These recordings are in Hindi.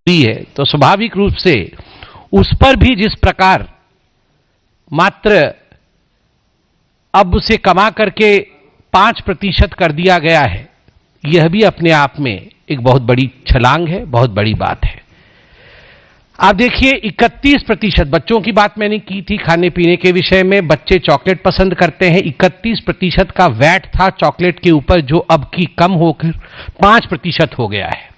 है, तो स्वाभाविक रूप से उस पर भी जिस प्रकार मात्र अब उसे कमा करके 5% कर दिया गया है, यह भी अपने आप में एक बहुत बड़ी छलांग है, बहुत बड़ी बात है। आप देखिए 31%, बच्चों की बात मैंने की थी खाने पीने के विषय में, बच्चे चॉकलेट पसंद करते हैं। 31% का वैट था चॉकलेट के ऊपर, जो अब की कम होकर 5% हो गया है।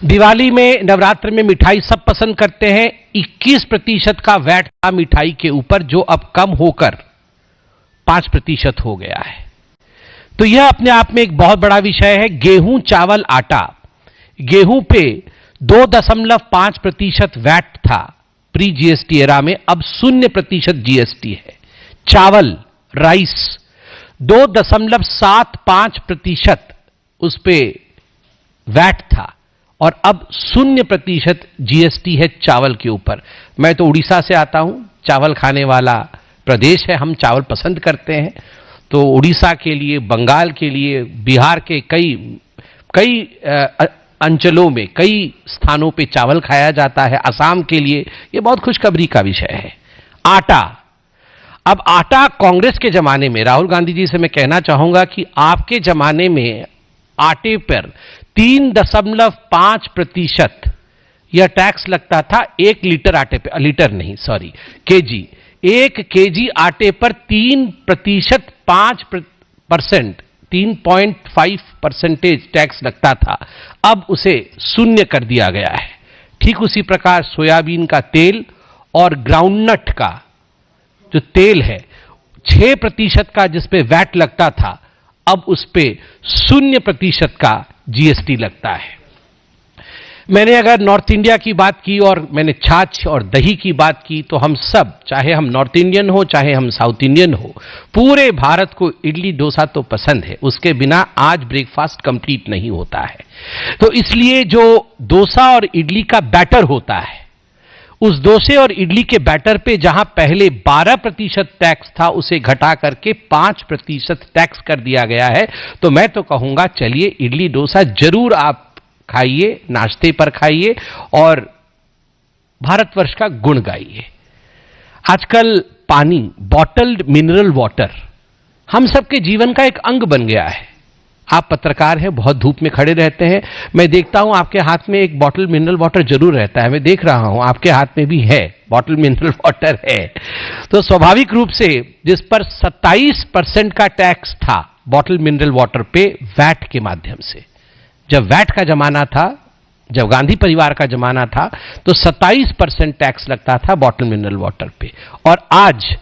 दिवाली में, नवरात्र में मिठाई सब पसंद करते हैं, 21% का वैट था मिठाई के ऊपर, जो अब कम होकर 5% हो गया है। तो यह अपने आप में एक बहुत बड़ा विषय है। गेहूं, चावल, आटा, गेहूं पे 2.5% वैट था प्री जीएसटी एरा में, अब 0% जीएसटी है। चावल, राइस 2.75% उस पे वैट था और अब 0% जीएसटी है चावल के ऊपर। मैं तो उड़ीसा से आता हूं, चावल खाने वाला प्रदेश है, हम चावल पसंद करते हैं। तो उड़ीसा के लिए, बंगाल के लिए, बिहार के कई अंचलों में, कई स्थानों पे चावल खाया जाता है, असम के लिए यह बहुत खुशखबरी का विषय है। आटा, अब आटा कांग्रेस के जमाने में, राहुल गांधी जी से मैं कहना चाहूंगा कि आपके जमाने में आटे पर 3.5% यह टैक्स लगता था 1 लीटर आटे पे, लीटर नहीं सॉरी, केजी, 1 केजी आटे पर 3%, 3.5% टैक्स लगता था, अब उसे 0 कर दिया गया है। ठीक उसी प्रकार सोयाबीन का तेल और ग्राउंडनट का जो तेल है, 6% का जिस पे वैट लगता था, अब उस पे 0% का जीएसटी लगता है। मैंने अगर नॉर्थ इंडिया की बात की और मैंने छाछ और दही की बात की, तो हम सब, चाहे हम नॉर्थ इंडियन हो चाहे हम साउथ इंडियन हो, पूरे भारत को इडली डोसा तो पसंद है, उसके बिना आज ब्रेकफास्ट कंप्लीट नहीं होता है। तो इसलिए जो डोसा और इडली का बैटर होता है, उस डोसे और इडली के बैटर पे जहां पहले 12% टैक्स था, उसे घटा करके 5% टैक्स कर दिया गया है। तो मैं तो कहूंगा चलिए इडली डोसा जरूर आप खाइए, नाश्ते पर खाइए और भारतवर्ष का गुण गाइए। आजकल पानी, बॉटल्ड मिनरल वाटर हम सबके जीवन का एक अंग बन गया है। आप पत्रकार हैं, बहुत धूप में खड़े रहते हैं, मैं देखता हूं आपके हाथ में एक बॉटल मिनरल वाटर जरूर रहता है। मैं देख रहा हूं आपके हाथ में भी है, बॉटल मिनरल वाटर है। तो स्वाभाविक रूप से जिस पर 27% का टैक्स था बॉटल मिनरल वाटर पे वैट के माध्यम से, जब वैट का जमाना था, जब गांधी परिवार का जमाना था, तो 27% टैक्स लगता था बॉटल मिनरल वाटर पे, और आज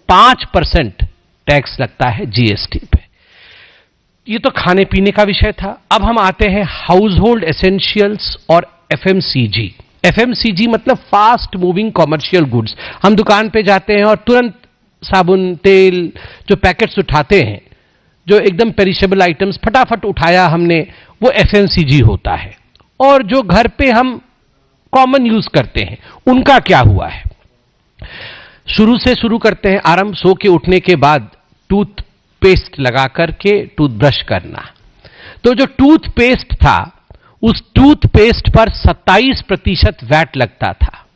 5% टैक्स लगता है जीएसटी पे। ये तो खाने पीने का विषय था। अब हम आते हैं हाउस होल्ड एसेंशियल्स और एफएमसीजी। एफएमसीजी मतलब फास्ट मूविंग कॉमर्शियल गुड्स। हम दुकान पे जाते हैं और तुरंत साबुन, तेल, जो पैकेट्स उठाते हैं, जो एकदम पेरिशेबल आइटम्स फटाफट उठाया हमने, वो एफएमसीजी होता है। और जो घर पे हम कॉमन यूज करते हैं, उनका क्या हुआ है? शुरू से शुरू करते हैं, आरंभ। सो के उठने के बाद टूथपेस्ट लगा करके टूथब्रश करना। तो जो टूथपेस्ट था, उस टूथपेस्ट पर 27% वैट लगता था।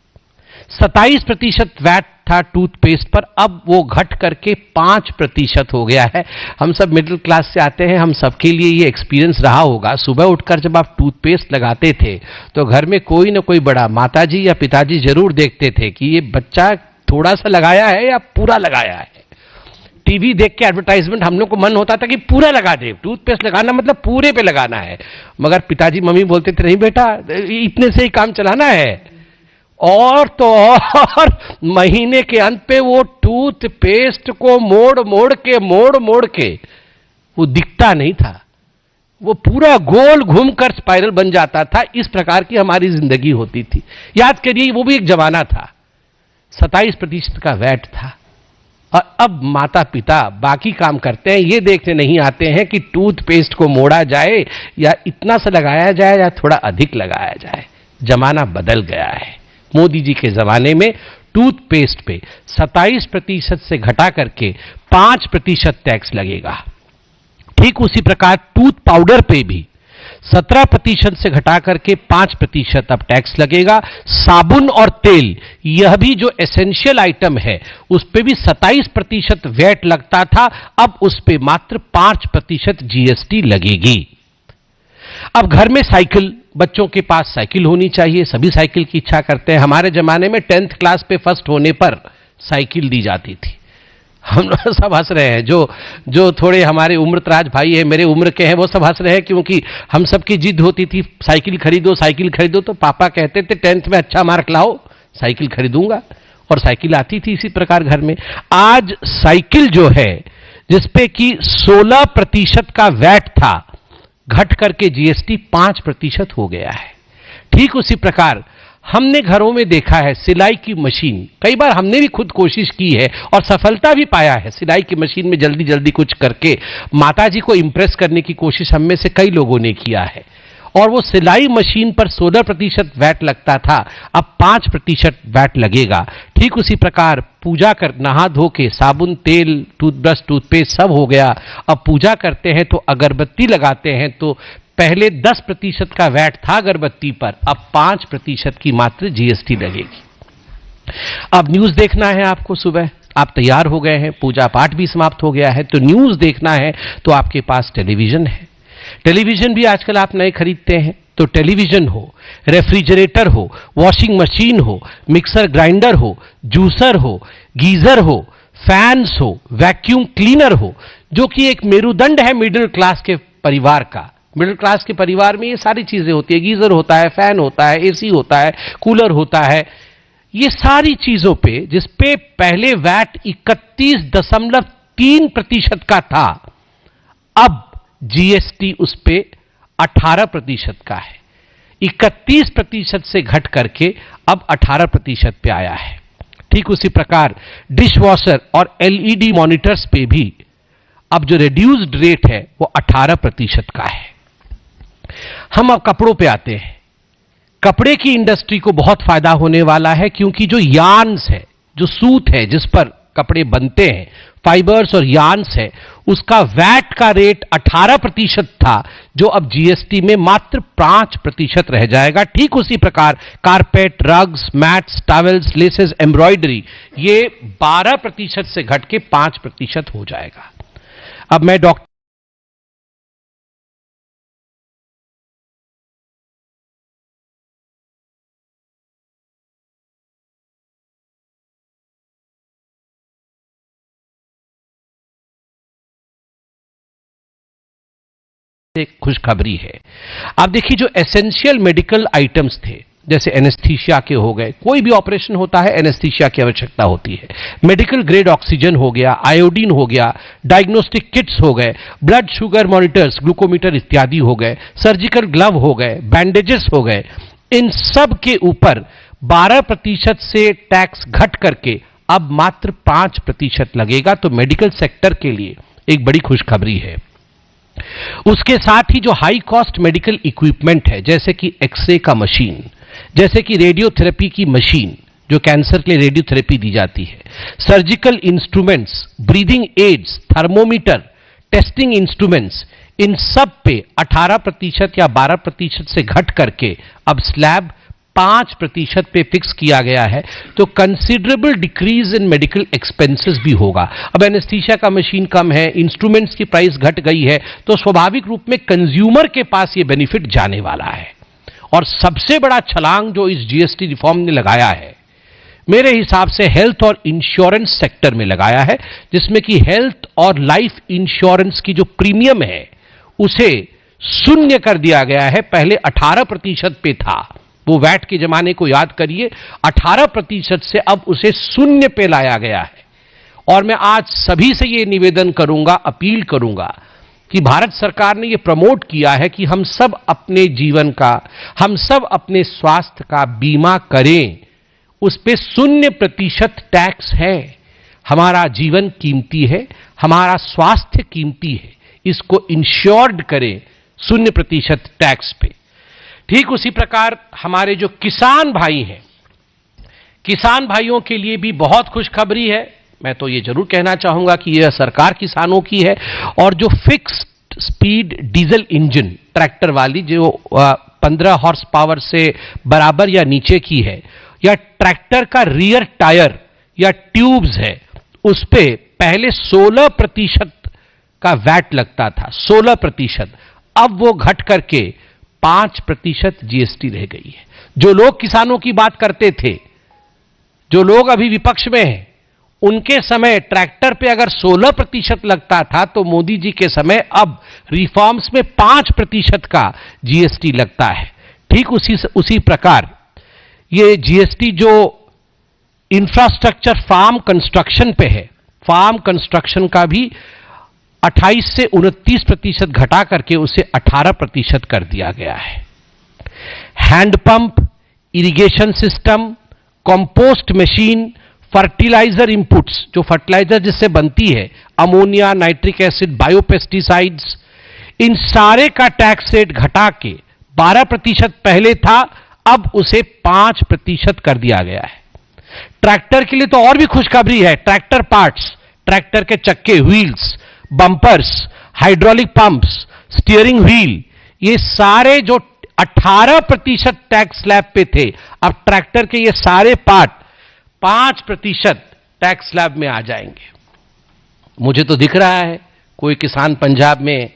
27% वैट था टूथपेस्ट पर, अब वो घट करके 5% हो गया है। हम सब मिडिल क्लास से आते हैं, हम सबके लिए ये एक्सपीरियंस रहा होगा। सुबह उठकर जब आप टूथपेस्ट लगाते थे, तो घर में कोई ना कोई बड़ा, माताजी या पिताजी जरूर देखते थे कि ये बच्चा थोड़ा सा लगाया है या पूरा लगाया है। टीवी देख के एडवर्टाइजमेंट हम लोग को मन होता था कि पूरा लगा दे, टूथपेस्ट लगाना मतलब पूरे पे लगाना है, मगर पिताजी मम्मी बोलते थे नहीं बेटा, इतने से ही काम चलाना है। और तो और महीने के अंत पे वो टूथपेस्ट को मोड़ मोड़ के वो दिखता नहीं था, वो पूरा गोल घूमकर स्पाइरल बन जाता था। इस प्रकार की हमारी जिंदगी होती थी। याद करिए, वो भी एक जमाना था। 27% का वैट था, और अब माता पिता बाकी काम करते हैं, ये देखने नहीं आते हैं कि टूथपेस्ट को मोड़ा जाए या इतना सा लगाया जाए या थोड़ा अधिक लगाया जाए। जमाना बदल गया है। मोदी जी के जमाने में टूथपेस्ट पे 27% से घटा करके 5% टैक्स लगेगा। ठीक उसी प्रकार टूथ पाउडर पे भी 17% से घटा करके 5% अब टैक्स लगेगा। साबुन और तेल, यह भी जो एसेंशियल आइटम है उस पे भी 27% वैट लगता था, अब उस पे मात्र 5% जीएसटी लगेगी। अब घर में साइकिल, बच्चों के पास साइकिल होनी चाहिए, सभी साइकिल की इच्छा करते हैं। हमारे जमाने में 10th क्लास पे फर्स्ट होने पर साइकिल दी जाती थी। हम लोग सब हंस रहे हैं, जो थोड़े हमारे उम्रदराज भाई है, मेरे उम्र के हैं, वो सब हंस रहे हैं, क्योंकि हम सबकी जिद होती थी साइकिल खरीदो, तो पापा कहते थे 10th में अच्छा मार्क लाओ साइकिल खरीदूंगा, और साइकिल आती थी इसी प्रकार घर में। आज साइकिल जो है जिसपे कि 16% का वैट था, घट करके जीएसटी 5% हो गया है। ठीक उसी प्रकार हमने घरों में देखा है सिलाई की मशीन, कई बार हमने भी खुद कोशिश की है और सफलता भी पाया है। सिलाई की मशीन में जल्दी जल्दी कुछ करके माताजी को इंप्रेस करने की कोशिश हम में से कई लोगों ने किया है, और वो सिलाई मशीन पर 16% वैट लगता था, अब 5% वैट लगेगा। ठीक उसी प्रकार पूजा कर, नहा धो के साबुन, तेल, टूथब्रश, टूथपेस्ट सब हो गया। अब पूजा करते हैं तो अगरबत्ती लगाते हैं, तो पहले 10% का वैट था अगरबत्ती पर, अब 5% की मात्र जीएसटी लगेगी। अब न्यूज देखना है आपको, सुबह आप तैयार हो गए हैं, पूजा पाठ भी समाप्त हो गया है, तो न्यूज देखना है तो आपके पास टेलीविजन है। टेलीविजन भी आजकल आप नए खरीदते हैं, तो टेलीविजन हो, रेफ्रिजरेटर हो, वॉशिंग मशीन हो, मिक्सर ग्राइंडर हो, जूसर हो, गीजर हो, फैंस हो, वैक्यूम क्लीनर हो, जो कि एक मेरुदंड है मिडिल क्लास के परिवार का। मिडिल क्लास के परिवार में ये सारी चीजें होती है, गीजर होता है, फैन होता है, एसी होता है, कूलर होता है, ये सारी चीजों पे जिस पे पहले वैट 31.3% का था, अब जीएसटी उस पे 18% का है। 31% से घट करके अब 18% पे आया है। ठीक उसी प्रकार डिश वॉशर और एलईडी मॉनिटर्स पे भी अब जो रिड्यूस्ड रेट है वो 18% का है। हम अब कपड़ों पे आते हैं। कपड़े की इंडस्ट्री को बहुत फायदा होने वाला है, क्योंकि जो यार्न्स है, जो सूत है जिस पर कपड़े बनते हैं, फाइबर्स और यार्न्स है, उसका वैट का रेट 18% था, जो अब जीएसटी में मात्र 5% रह जाएगा। ठीक उसी प्रकार carpet, rugs, mats, towels, laces, embroidery, ये 12% से घट के 5% हो जाएगा। अब मैं डॉक्टर एक खुशखबरी है। अब देखिए, जो एसेंशियल मेडिकल आइटम्स थे, जैसे एनेस्थीसिया के हो गए, कोई भी ऑपरेशन होता है एनेस्थीसिया की आवश्यकता होती है, मेडिकल ग्रेड ऑक्सीजन हो गया, आयोडीन हो गया, डायग्नोस्टिक किट्स हो गए, ब्लड शुगर मॉनिटर्स, ग्लूकोमीटर इत्यादि हो गए, सर्जिकल ग्लव हो गए, बैंडेजेस हो गए, इन सब के ऊपर 12% से टैक्स घट करके अब मात्र 5% लगेगा। तो मेडिकल सेक्टर के लिए एक बड़ी खुशखबरी है। उसके साथ ही जो हाई कॉस्ट मेडिकल इक्विपमेंट है, जैसे कि एक्सरे का मशीन, जैसे कि रेडियोथेरेपी की मशीन, जो कैंसर के लिए रेडियोथेरेपी दी जाती है, surgical instruments, breathing aids, thermometer, testing instruments, इन सब पे 18% या 12% से घट करके अब स्लैब 5% पे फिक्स किया गया है। तो considerable decrease in medical expenses भी होगा। अब एनेस्थीसिया का मशीन कम है, इंस्ट्रूमेंट्स की प्राइस घट गई है, तो स्वाभाविक रूप में कंज्यूमर के पास ये बेनिफिट जाने वाला है। और सबसे बड़ा छलांग जो इस जीएसटी रिफॉर्म ने लगाया है, मेरे हिसाब से हेल्थ और इंश्योरेंस सेक्टर में लगाया है, जिसमें कि हेल्थ और लाइफ इंश्योरेंस की जो प्रीमियम है उसे शून्य कर दिया गया है। पहले 18% पे था, वो वैट के जमाने को याद करिए, 18% से अब उसे शून्य पे लाया गया है। और मैं आज सभी से ये निवेदन करूंगा, अपील करूंगा कि भारत सरकार ने ये प्रमोट किया है कि हम सब अपने जीवन का, हम सब अपने स्वास्थ्य का बीमा करें। उस पे 0% टैक्स है। हमारा जीवन कीमती है, हमारा स्वास्थ्य कीमती है, इसको इंश्योर्ड करें 0% टैक्स पे। ठीक उसी प्रकार हमारे जो किसान भाई हैं, किसान भाइयों के लिए भी बहुत खुशखबरी है। मैं तो ये जरूर कहना चाहूंगा कि यह सरकार किसानों की है, और जो fixed speed diesel engine tractor वाली जो 15 हॉर्स पावर से बराबर या नीचे की है, या ट्रैक्टर का रियर टायर या ट्यूब्स है, उस पे पहले 16% का वैट लगता था, 16%। अब वो घट करके 5% जीएसटी रह गई है। जो लोग किसानों की बात करते थे, जो लोग अभी विपक्ष में हैं, उनके समय ट्रैक्टर पे अगर 16% लगता था, तो मोदी जी के समय अब रिफॉर्म्स में 5% का जीएसटी लगता है। ठीक उसी प्रकार ये जीएसटी जो इंफ्रास्ट्रक्चर फार्म कंस्ट्रक्शन पे है, फार्म कंस्ट्रक्शन का भी 28 से 29% घटा करके उसे 18% कर दिया गया है। Handpump, irrigation system, compost machine, fertiliser inputs, जो फर्टिलाइजर जिससे बनती है, अमोनिया, नाइट्रिक एसिड, बायोपेस्टिसाइड्स, इन सारे का टैक्स रेट घटा के 12% पहले था, अब उसे 5% कर दिया गया है। ट्रैक्टर के लिए तो और भी खुशखबरी है। ट्रैक्टर पार्ट्स, ट्रैक्टर के चक्के, wheels, bumpers, hydraulic pumps, steering wheel, ये सारे जो 18% टैक्स स्लैब पे थे, अब ट्रैक्टर के ये सारे पार्ट 5% टैक्स स्लैब में आ जाएंगे। मुझे तो दिख रहा है कोई किसान पंजाब में,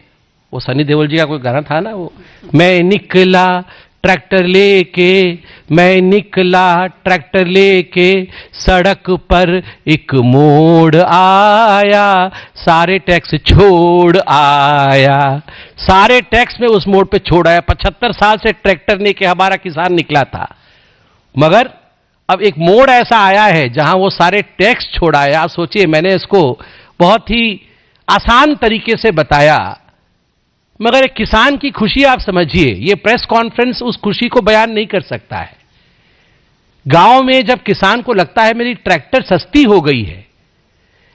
वो सनी देओल जी का कोई गाना था ना, वो मैं निकला ट्रैक्टर लेके, मैं निकला ट्रैक्टर लेके, सड़क पर एक मोड़ आया, सारे टैक्स छोड़ आया। सारे टैक्स में उस मोड़ पे छोड़ आया। 75 साल से ट्रैक्टर लेके हमारा किसान निकला था, मगर अब एक मोड़ ऐसा आया है जहां वो सारे टैक्स छोड़ाया। आप सोचिए, मैंने इसको बहुत ही आसान तरीके से बताया, मगर एक किसान की खुशी आप समझिए। ये प्रेस कॉन्फ्रेंस उस खुशी को बयान नहीं कर सकता है। गांव में जब किसान को लगता है मेरी ट्रैक्टर सस्ती हो गई है,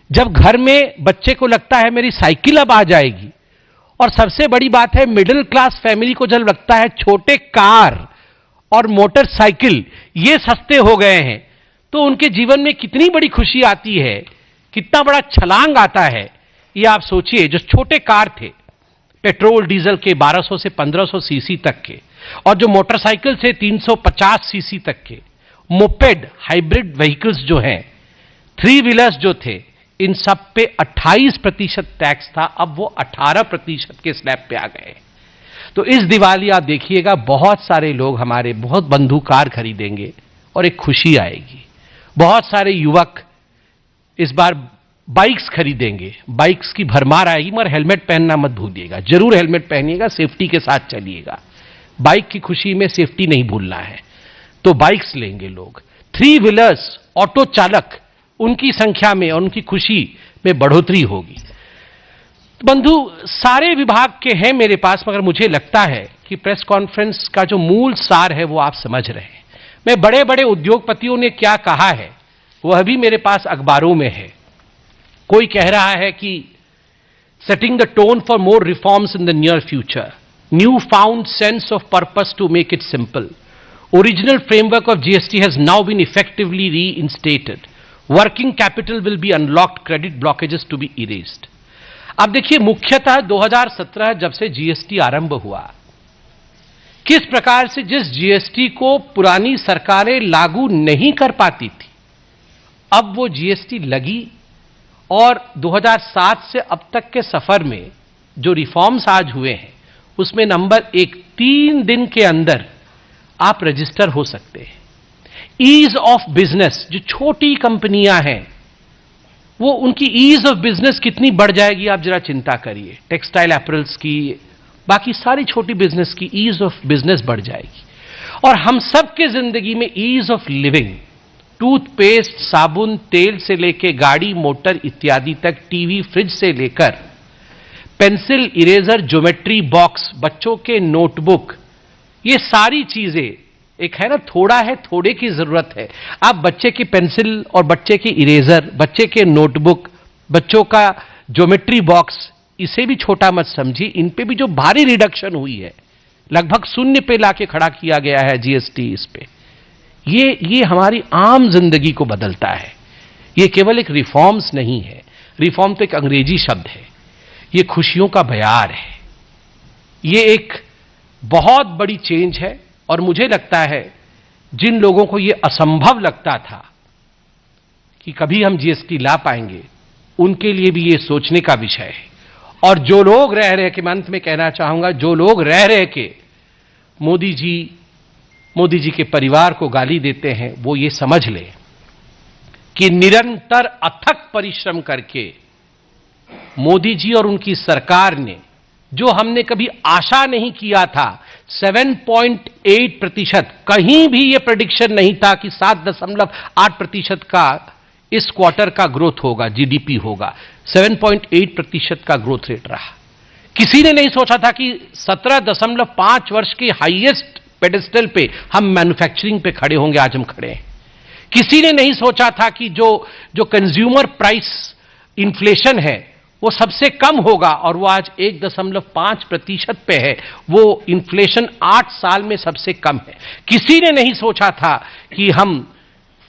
जब घर में बच्चे को लगता है मेरी साइकिल अब आ जाएगी, और सबसे बड़ी बात है मिडिल क्लास फैमिली को जब लगता है छोटे कार और मोटरसाइकिल ये सस्ते हो गए हैं, तो उनके जीवन में कितनी बड़ी खुशी आती है, कितना बड़ा छलांग आता है। ये आप सोचिए, जो छोटे कार थे पेट्रोल डीजल के 1200 से 1500 सीसी तक के, और जो मोटरसाइकिल से 350 सीसी तक के, मोपेड हाइब्रिड व्हीकल्स जो हैं, 3 व्हीलर्स जो थे, इन सब पे 28% टैक्स था, अब वो 18% के स्लैब पे आ गए। तो इस दिवाली आप देखिएगा बहुत सारे लोग हमारे, बहुत बंधु कार खरीदेंगे और एक खुशी आएगी। बहुत सारे युवक इस बार बाइक्स खरीदेंगे, बाइक्स की भरमार आएगी, मगर हेलमेट पहनना मत भूलिएगा, जरूर हेलमेट पहनिएगा, सेफ्टी के साथ चलिएगा। बाइक की खुशी में सेफ्टी नहीं भूलना है, तो बाइक्स लेंगे लोग। 3 व्हीलर्स, ऑटो चालक, उनकी संख्या में और उनकी खुशी में बढ़ोतरी होगी। बंधु, सारे विभाग के हैं मेरे पास, मगर मुझे लगता है कि प्रेस कॉन्फ्रेंस का जो मूल सार है वो आप समझ रहे हैं। मैं बड़े बड़े उद्योगपतियों ने क्या कहा है वह भी मेरे पास अखबारों में है। कोई कह रहा है कि setting the tone for more reforms in the near future, new found sense of purpose to make it simple, original framework of GST has now been effectively reinstated, working capital will be unlocked, credit blockages to be erased. अब देखिए, मुख्यतः 2017 जब से जीएसटी आरंभ हुआ, किस प्रकार से जिस जीएसटी को पुरानी सरकारें लागू नहीं कर पाती थी, अब वो जीएसटी लगी, और 2007 से अब तक के सफर में जो रिफॉर्म्स आज हुए हैं उसमें नंबर 1, 3 दिन के अंदर आप रजिस्टर हो सकते हैं। ईज ऑफ बिजनेस, जो छोटी कंपनियां हैं वो, उनकी ईज ऑफ बिजनेस कितनी बढ़ जाएगी आप जरा चिंता करिए। टेक्सटाइल एपरल्स की, बाकी सारी छोटी बिजनेस की ईज ऑफ बिजनेस बढ़ जाएगी। और हम सब के जिंदगी में ईज ऑफ लिविंग, टूथपेस्ट, साबुन, तेल से लेकर गाड़ी मोटर इत्यादि तक, टीवी, फ्रिज से लेकर पेंसिल, इरेजर, ज्योमेट्री बॉक्स, बच्चों के नोटबुक, ये सारी चीजें, एक है ना थोड़ा है, थोड़े की जरूरत है। आप बच्चे की पेंसिल और बच्चे की इरेजर, बच्चे के नोटबुक, बच्चों का ज्योमेट्री बॉक्स, इसे भी छोटा मत समझिए। इन पे भी जो भारी रिडक्शन हुई है, लगभग 0 पे लाके खड़ा किया गया है जीएसटी इस पे, ये हमारी आम जिंदगी को बदलता है। ये केवल एक रिफॉर्म्स नहीं है, रिफॉर्म तो एक अंग्रेजी शब्द है, ये खुशियों का बयार है। ये एक बहुत बड़ी चेंज है और मुझे लगता है जिन लोगों को ये असंभव लगता था कि कभी हम जीएसटी ला पाएंगे, उनके लिए भी ये सोचने का विषय है। और जो लोग रह रहे के, मैं अंत में कहना चाहूंगा, जो लोग रह रहे के मोदी जी के परिवार को गाली देते हैं, वो ये समझ ले कि निरंतर अथक परिश्रम करके मोदी जी और उनकी सरकार ने, जो हमने कभी आशा नहीं किया था, 7.8%, कहीं भी यह प्रेडिक्शन नहीं था कि 7.8% का इस क्वार्टर का ग्रोथ होगा, जीडीपी होगा। 7.8% का ग्रोथ रेट रहा। किसी ने नहीं सोचा था कि 17.5 वर्ष के हाईएस्ट पेडेस्टल पे हम मैन्युफैक्चरिंग पे खड़े होंगे, आज हम खड़े हैं। किसी ने नहीं सोचा था कि जो कंज्यूमर प्राइस इन्फ्लेशन है वो सबसे कम होगा और वो आज 1.5% पे है। वो इन्फ्लेशन 8 साल में सबसे कम है। किसी ने नहीं सोचा था कि हम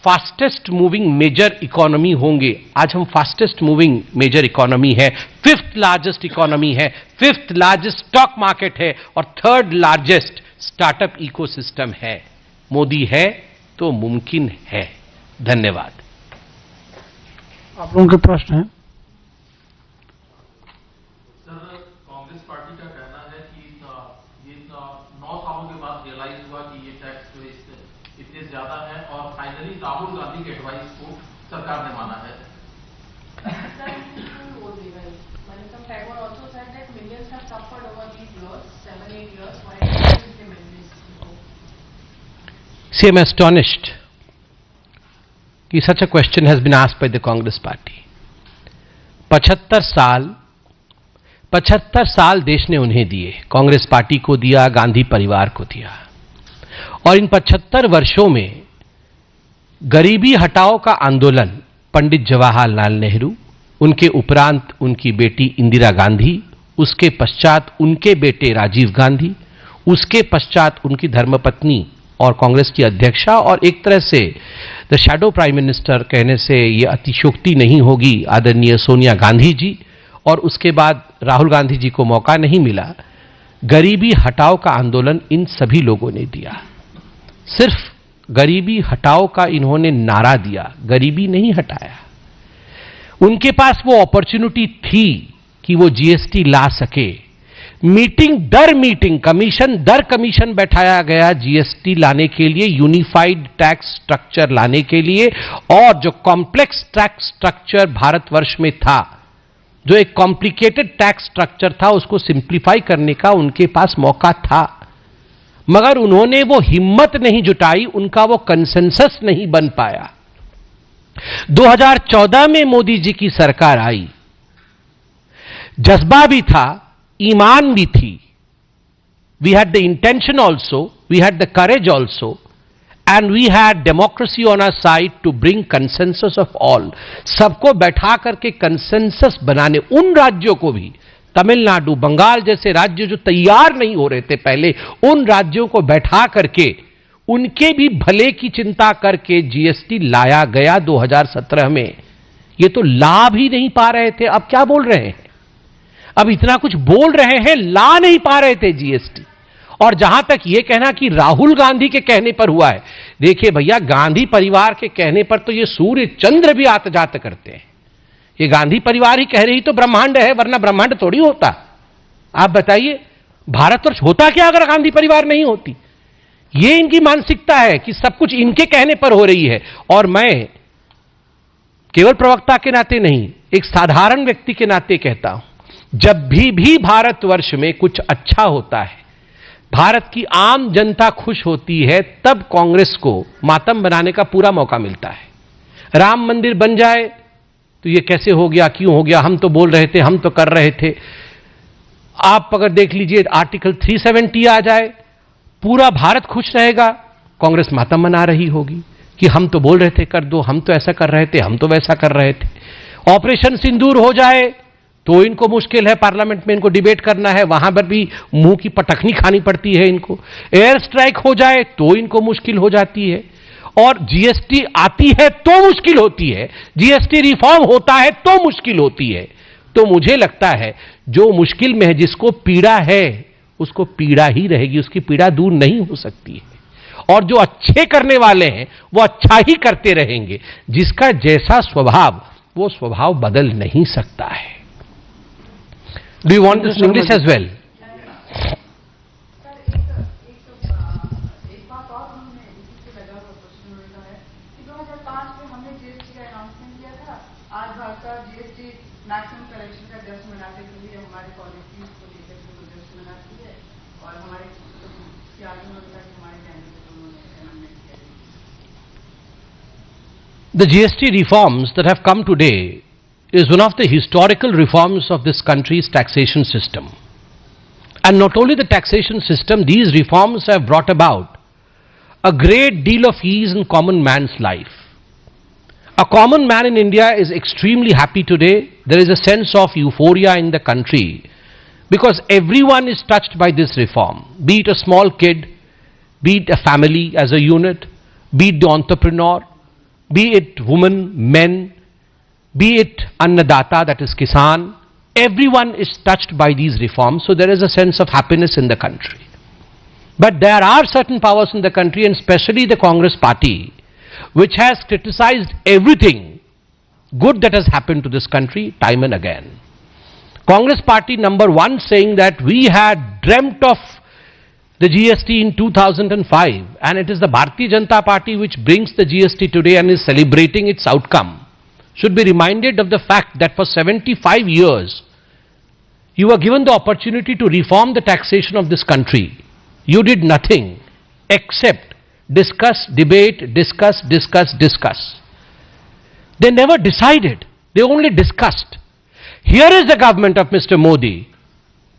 फास्टेस्ट मूविंग मेजर इकोनॉमी होंगे, आज हम फास्टेस्ट मूविंग मेजर इकोनॉमी है, 5th लार्जेस्ट इकोनॉमी है, 5th लार्जेस्ट स्टॉक मार्केट है और 3rd लार्जेस्ट स्टार्टअप इकोसिस्टम है। मोदी है तो मुमकिन है। धन्यवाद। आप लोगों के प्रश्न हैं? सर, कांग्रेस पार्टी का कहना है कि ये 9 सालों के बाद रियलाइज हुआ कि ये टैक्स जो इतने ज्यादा है और फाइनली राहुल गांधी के एडवाइस को सरकार ने माना है। See, I'm astonished कि such a question has been asked by the Congress party. 75 साल देश ने उन्हें दिए, कांग्रेस पार्टी को दिया, गांधी परिवार को दिया। और इन 75 वर्षों में गरीबी हटाओ का आंदोलन पंडित जवाहरलाल नेहरू, उनके उपरांत उनकी बेटी इंदिरा गांधी, उसके पश्चात उनके बेटे राजीव गांधी, उसके पश्चात उनकी धर्मपत्नी और कांग्रेस की अध्यक्षा, और एक तरह से द शैडो प्राइम मिनिस्टर कहने से यह अतिशयोक्ति नहीं होगी, आदरणीय सोनिया गांधी जी, और उसके बाद राहुल गांधी जी को मौका नहीं मिला। गरीबी हटाओ का आंदोलन इन सभी लोगों ने दिया। सिर्फ गरीबी हटाओ का इन्होंने नारा दिया, गरीबी नहीं हटाया। उनके पास वो अपॉर्चुनिटी थी कि वो जीएसटी ला सके। मीटिंग दर मीटिंग, कमीशन दर कमीशन बैठाया गया जीएसटी लाने के लिए, यूनिफाइड टैक्स स्ट्रक्चर लाने के लिए। और जो कॉम्प्लेक्स टैक्स स्ट्रक्चर भारतवर्ष में था, जो एक कॉम्प्लिकेटेड टैक्स स्ट्रक्चर था, उसको सिंप्लीफाई करने का उनके पास मौका था, मगर उन्होंने वो हिम्मत नहीं जुटाई, उनका वो कंसेंसस नहीं बन पाया। 2014 में मोदी जी की सरकार आई, जज्बा भी था, ईमान भी थी। We had the intention also, we had the courage also, and we had democracy on our side to bring consensus of all. सबको बैठा करके कंसेंसस बनाने, उन राज्यों को भी, तमिलनाडु, बंगाल जैसे राज्य जो तैयार नहीं हो रहे थे पहले, उन राज्यों को बैठा करके उनके भी भले की चिंता करके जीएसटी लाया गया 2017 में। ये तो ला भी नहीं पा रहे थे, अब क्या बोल रहे हैं? अब इतना कुछ बोल रहे हैं, ला नहीं पा रहे थे जीएसटी। और जहां तक यह कहना कि राहुल गांधी के कहने पर हुआ है, देखिए भैया, गांधी परिवार के कहने पर तो ये सूर्य चंद्र भी आत जात करते हैं। ये गांधी परिवार ही कह रही तो ब्रह्मांड है, वरना ब्रह्मांड थोड़ी होता। आप बताइए, भारतवर्ष होता क्या अगर गांधी परिवार नहीं होती? ये इनकी मानसिकता है कि सब कुछ इनके कहने पर हो रही है। और मैं केवल प्रवक्ता के नाते नहीं, एक साधारण व्यक्ति के नाते कहता हूं, जब भी भारतवर्ष में कुछ अच्छा होता है, भारत की आम जनता खुश होती है, तब कांग्रेस को मातम बनाने का पूरा मौका मिलता है। राम मंदिर बन जाए तो ये कैसे हो गया, क्यों हो गया, हम तो बोल रहे थे, हम तो कर रहे थे। आप अगर देख लीजिए, आर्टिकल 370 आ जाए, पूरा भारत खुश रहेगा, कांग्रेस मातम मना रही होगी कि हम तो बोल रहे थे कर दो, हम तो ऐसा कर रहे थे, हम तो वैसा कर रहे थे। ऑपरेशन सिंदूर हो जाए तो इनको मुश्किल है, पार्लियामेंट में इनको डिबेट करना है, वहां पर भी मुंह की पटखनी खानी पड़ती है इनको। एयर स्ट्राइक हो जाए तो इनको मुश्किल हो जाती है, और जीएसटी आती है तो मुश्किल होती है, जीएसटी रिफॉर्म होता है तो मुश्किल होती है। तो मुझे लगता है जो मुश्किल में है, जिसको पीड़ा है, उसको पीड़ा ही रहेगी, उसकी पीड़ा दूर नहीं हो सकती है। और जो अच्छे करने वाले हैं वो अच्छा ही करते रहेंगे। जिसका जैसा स्वभाव, वो स्वभाव बदल नहीं सकता है। Do you want this in English as well? Maximum collection का जश्न मनाते हुए हमारे पॉलिसीज को लेकर के जश्न मनाती है और हमारे त्यागों में हमारे कैंडिडेट उन्होंने अमेंडमेंट किया। The GST reforms that have come today is one of the historical reforms of this country's taxation system. And not only the taxation system, these reforms have brought about a great deal of ease in common man's life. A common man in India is extremely happy today. There is a sense of euphoria in the country because everyone is touched by this reform, be it a small kid, be it a family as a unit, be it the entrepreneur, be it women, men, be it Annadata, that is Kisan. Everyone is touched by these reforms, so there is a sense of happiness in the country. But there are certain powers in the country, and especially the Congress party, which has criticized everything good that has happened to this country time and again. Congress party number one saying that we had dreamt of the GST in 2005 and it is the Bharatiya Janata Party which brings the GST today and is celebrating its outcome, should be reminded of the fact that for 75 years you were given the opportunity to reform the taxation of this country. You did nothing except discuss, debate, discuss. They never decided, they only discussed. Here is the government of Mr. Modi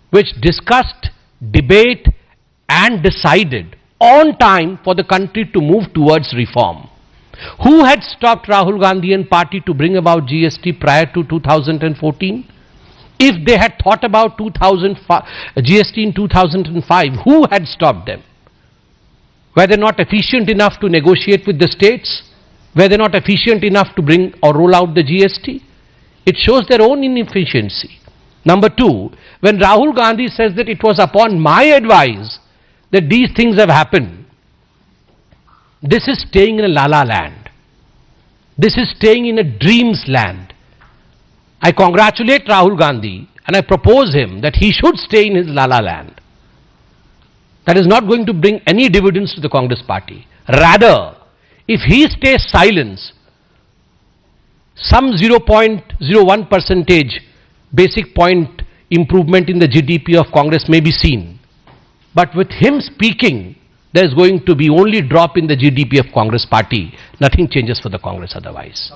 which discussed, debate and decided on time for the country to move towards reform. Who had stopped Rahul Gandhi and party to bring about GST prior to 2014? If they had thought about GST in 2005, who had stopped them? Were they not efficient enough to negotiate with the states? Were they not efficient enough to bring or roll out the GST? It shows their own inefficiency. Number two, when Rahul Gandhi says that it was upon my advice that these things have happened, this is staying in a la-la land. This is staying in a dream's land. I congratulate Rahul Gandhi and I propose him that he should stay in his la-la land. That is not going to bring any dividends to the Congress party. Rather, if he stays silent, some 0.01 percentage basic point improvement in the GDP of Congress may be seen. But with him speaking, there is going to be only drop in the GDP of Congress party. Nothing changes for the Congress otherwise.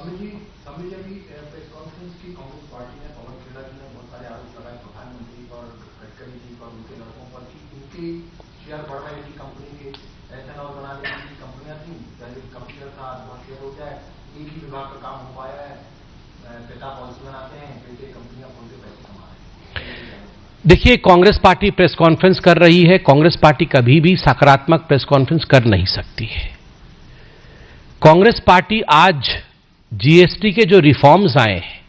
Share बढ़ रहे थी कंपनी के, ऐसा और बनाने की कंपनियां थी, पहले कंप्यूटर था, बहुत शेयर हो गया है, एक ही विभाग का काम हो पाया है, पेटा पॉलिसी बनाते हैं, पेटे कंपनियां खोल के पैसे कमा रहे हैं। देखिए, कांग्रेस पार्टी प्रेस कॉन्फ्रेंस कर रही है। कांग्रेस पार्टी कभी भी सकारात्मक प्रेस कॉन्फ्रेंस कर नहीं सकती है। कांग्रेस पार्टी आज जीएसटी के जो रिफॉर्म्स आए हैं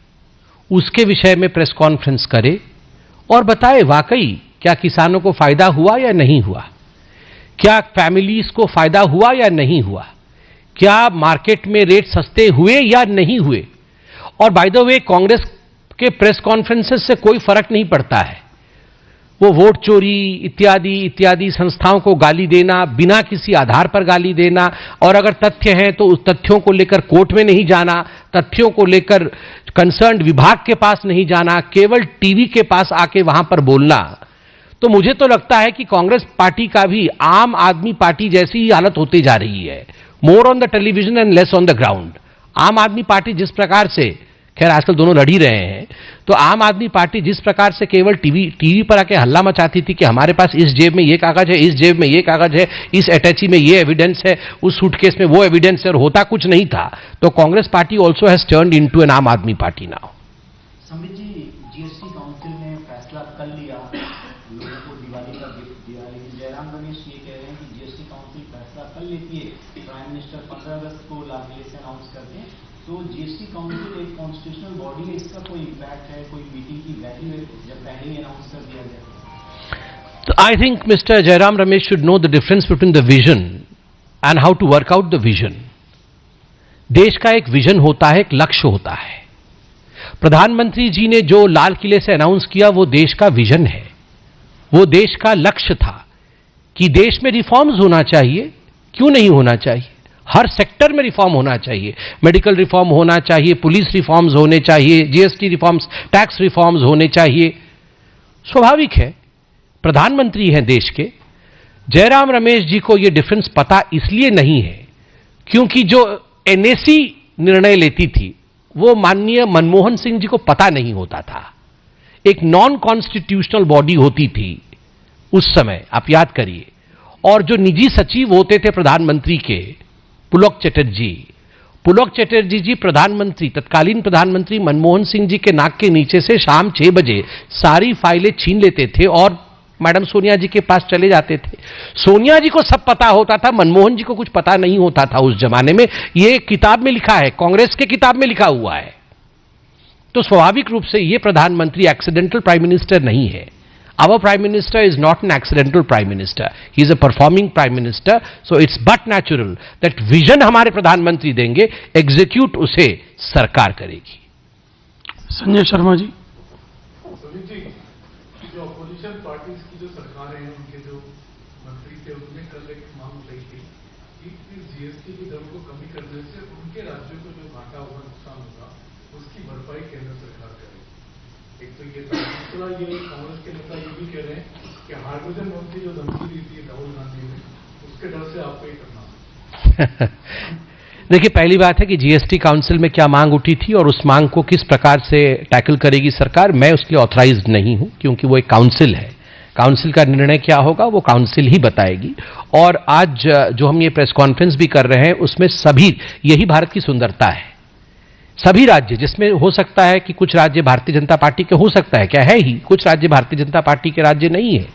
उसके विषय में प्रेस कॉन्फ्रेंस करे और बताए वाकई क्या किसानों को फायदा हुआ या नहीं हुआ, क्या फैमिलीज को फायदा हुआ या नहीं हुआ, क्या मार्केट में रेट सस्ते हुए या नहीं हुए। और बाय द वे, कांग्रेस के प्रेस कॉन्फ्रेंसेस से कोई फर्क नहीं पड़ता है। वो वोट चोरी इत्यादि संस्थाओं को गाली देना, बिना किसी आधार पर गाली देना, और अगर तथ्य हैं तो उस तथ्यों को लेकर कोर्ट में नहीं जाना, तथ्यों को लेकर कंसर्न्ड विभाग के पास नहीं जाना, केवल टीवी के पास आके वहां पर बोलना। तो मुझे तो लगता है कि कांग्रेस पार्टी का भी आम आदमी पार्टी जैसी ही हालत होती जा रही है, more on the television and less on the ground. आम आदमी पार्टी जिस प्रकार से, खैर आजकल दोनों लड़ ही रहे हैं, तो आम आदमी पार्टी जिस प्रकार से केवल टीवी पर आके हल्ला मचाती थी कि हमारे पास इस जेब में ये कागज है, इस जेब में ये कागज है, इस अटैची में ये एविडेंस है, उस सूटकेस में वो एविडेंस है, और होता कुछ नहीं था। तो Congress party also has turned into an Aam Aadmi Party now. Sambit ji, GST council ने फैसला कर लिया लोगों को दिवाली का गिफ्ट दिया, लेकिन जयराम रमेश ये कह रहे हैं कि जीएसटी काउंसिल फैसला कर लेती है, प्राइम मिनिस्टर 15 अगस्त को लाभले से अनाउंस कर दें, तो जीएसटी काउंसिल एक कॉन्स्टिट्यूशनल बॉडी है, इसका कोई इम्पैक्ट है, कोई मीटिंग की वैल्यू है जब पहले ही अनाउंस कर दिया गया? तो I think Mr. Jairam Ramesh should know the difference between the vision and how to work out the vision. देश का एक विजन होता है, एक लक्ष्य होता है. प्रधानमंत्री जी ने जो लाल किले से अनाउंस किया वो देश का विजन है, वो देश का लक्ष्य था कि देश में रिफॉर्म्स होना चाहिए. क्यों नहीं होना चाहिए? हर सेक्टर में रिफॉर्म होना चाहिए. मेडिकल रिफॉर्म होना चाहिए, पुलिस रिफॉर्म्स होने चाहिए, जीएसटी रिफॉर्म्स, टैक्स रिफॉर्म्स होने चाहिए. स्वाभाविक है, प्रधानमंत्री हैं देश के. जयराम रमेश जी को यह डिफरेंस पता इसलिए नहीं है क्योंकि जो एनएसी निर्णय लेती थी वो माननीय मनमोहन सिंह जी को पता नहीं होता था. एक नॉन कॉन्स्टिट्यूशनल बॉडी होती थी उस समय, आप याद करिए. और जो निजी सचिव होते थे प्रधानमंत्री के, पुलक चटर्जी जी प्रधानमंत्री, तत्कालीन प्रधानमंत्री मनमोहन सिंह जी के नाक के नीचे से शाम 6 बजे सारी फाइलें छीन लेते थे और मैडम सोनिया जी के पास चले जाते थे. सोनिया जी को सब पता होता था, मनमोहन जी को कुछ पता नहीं होता था उस जमाने में. यह किताब में लिखा है, कांग्रेस के किताब में लिखा हुआ है. तो स्वाभाविक रूप से यह प्रधानमंत्री एक्सीडेंटल प्राइम मिनिस्टर नहीं है. Our Prime Minister is not an accidental Prime Minister. He is a performing Prime Minister. So it's but natural that vision हमारे प्रधानमंत्री देंगे, execute उसे सरकार करेगी. संजय शर्मा जी. सुनील जी, जो अपोजिशन पार्टीज की जो सरकारें हैं, उनके जो मंत्री थे, उनने कल एक मांग उठाई थी कि इस जीएसटी की दर को कमी करने से उनके राज्यों को जो घाटा होगा, नुकसान होगा, उसकी भरपाई केंद्र सरकार करे. एक तो ये दूसरा, ये कांग्रेस के नेता ये भी कह रहे हैं कि हाइड्रोजन बम की जो धमकी दी थी राहुल गांधी ने, उसके डर से आपको ये करना. देखिए, पहली बात है कि जीएसटी काउंसिल में क्या मांग उठी थी और उस मांग को किस प्रकार से टैकल करेगी सरकार, मैं उसके लिए ऑथराइज्ड नहीं हूं क्योंकि वो एक काउंसिल है. काउंसिल का निर्णय क्या होगा वो काउंसिल ही बताएगी. और आज जो हम ये प्रेस कॉन्फ्रेंस भी कर रहे हैं उसमें सभी, यही भारत की सुंदरता है, सभी राज्य, जिसमें हो सकता है कि कुछ राज्य भारतीय जनता पार्टी के, हो सकता है क्या है ही, कुछ राज्य भारतीय जनता पार्टी के राज्य नहीं है,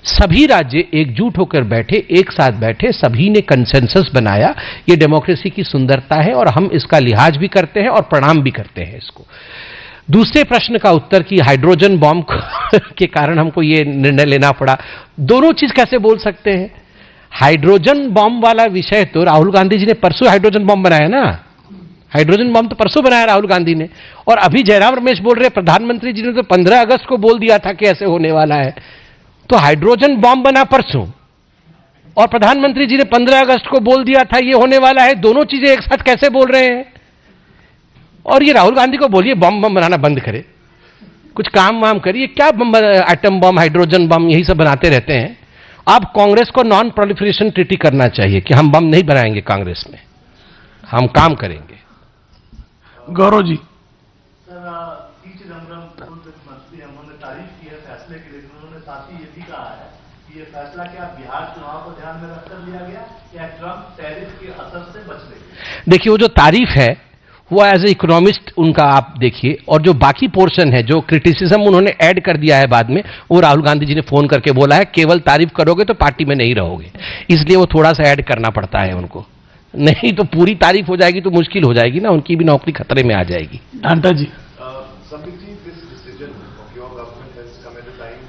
सभी राज्य एकजुट होकर बैठे, एक साथ बैठे, सभी ने कंसेंसस बनाया. ये डेमोक्रेसी की सुंदरता है और हम इसका लिहाज भी करते हैं और प्रणाम भी करते हैं इसको. दूसरे प्रश्न का उत्तर कि हाइड्रोजन बॉम्ब के कारण हमको ये निर्णय लेना पड़ा, दोनों चीज कैसे बोल सकते हैं? हाइड्रोजन बॉम्ब वाला विषय तो राहुल गांधी जी ने परसों हाइड्रोजन बॉम्ब बनाया ना. हाइड्रोजन बॉम्ब तो परसों बनाया राहुल गांधी ने. और अभी जयराम रमेश बोल रहे प्रधानमंत्री जी ने तो 15 अगस्त को बोल दिया था कि ऐसे होने वाला है. तो हाइड्रोजन बॉम्ब बना परसों और प्रधानमंत्री जी ने 15 अगस्त को बोल दिया था ये होने वाला है. दोनों चीजें एक साथ कैसे बोल रहे हैं? और ये राहुल गांधी को बोलिए बम बनाना बंद करे, कुछ काम वाम करिए. क्या बम, एटम बम, हाइड्रोजन बम, यही सब बनाते रहते हैं. आप कांग्रेस को नॉन प्रोलिफरेशन ट्रीटी करना चाहिए कि हम बम नहीं बनाएंगे, कांग्रेस में हम काम करेंगे. गौरव जी. सर, पी चिदम्बरम पूर्व वित्त मंत्री हैं, उन्होंने तारीफ की है फैसले के लिए. उन्होंने साथ ही ये भी कहा है कि ये फैसला क्या बिहार चुनाव को ध्यान में रखकर लिया गया या ट्रंप टैरिफ के असर से बच रहे? देखिए, वो जो तारीफ है वो एज ए इकोनॉमिस्ट उनका आप देखिए, और जो बाकी पोर्शन है, जो क्रिटिसिज्म उन्होंने ऐड कर दिया है बाद में, वो राहुल गांधी जी ने फोन करके बोला है केवल तारीफ करोगे तो पार्टी में नहीं रहोगे, इसलिए वो थोड़ा सा ऐड करना पड़ता है उनको. नहीं तो पूरी तारीफ हो जाएगी तो मुश्किल हो जाएगी ना, उनकी भी नौकरी खतरे में आ जाएगी. डांटा जी. Samit ji, this decision of your government has come at a time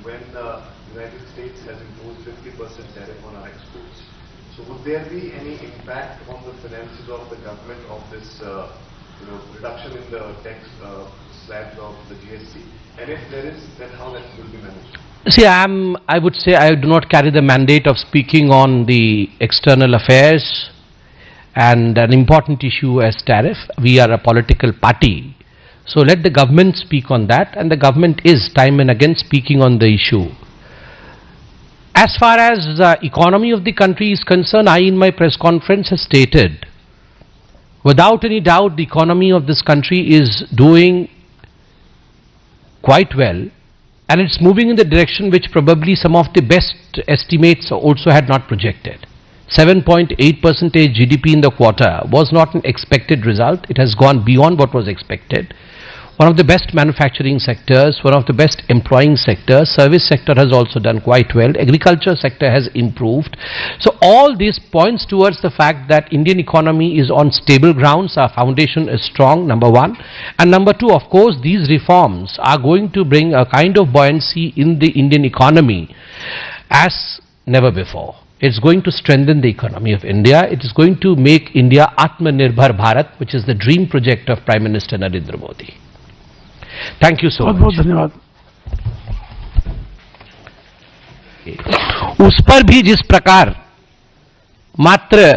when the United States has imposed 50% tariff on our exports. So would there be any impact on the finances of the government of this reduction in the tax slabs of the GST? And if there is, then how that will be managed? See, I would say I do not carry the mandate of speaking on the external affairs and an important issue as tariff. We are a political party. So let the government speak on that, and the government is time and again speaking on the issue. As far as the economy of the country is concerned, I in my press conference have stated, without any doubt the economy of this country is doing quite well, and it's moving in the direction which probably some of the best estimates also had not projected. 7.8% GDP in the quarter was not an expected result. It has gone beyond what was expected. one of the best manufacturing sectors, one of the best employing sectors. Service sector has also done quite well. Agriculture sector has improved. So all this points towards the fact that Indian economy is on stable grounds. Our foundation is strong, number one. And number two, of course, these reforms are going to bring a kind of buoyancy in the Indian economy as never before. It's going to strengthen the economy of India. It is going to make India Atmanirbhar Bharat, which is the dream project of Prime Minister Narendra Modi. Thank you so बहुत much. बहुत धन्यवाद। उस पर भी जिस प्रकार मात्र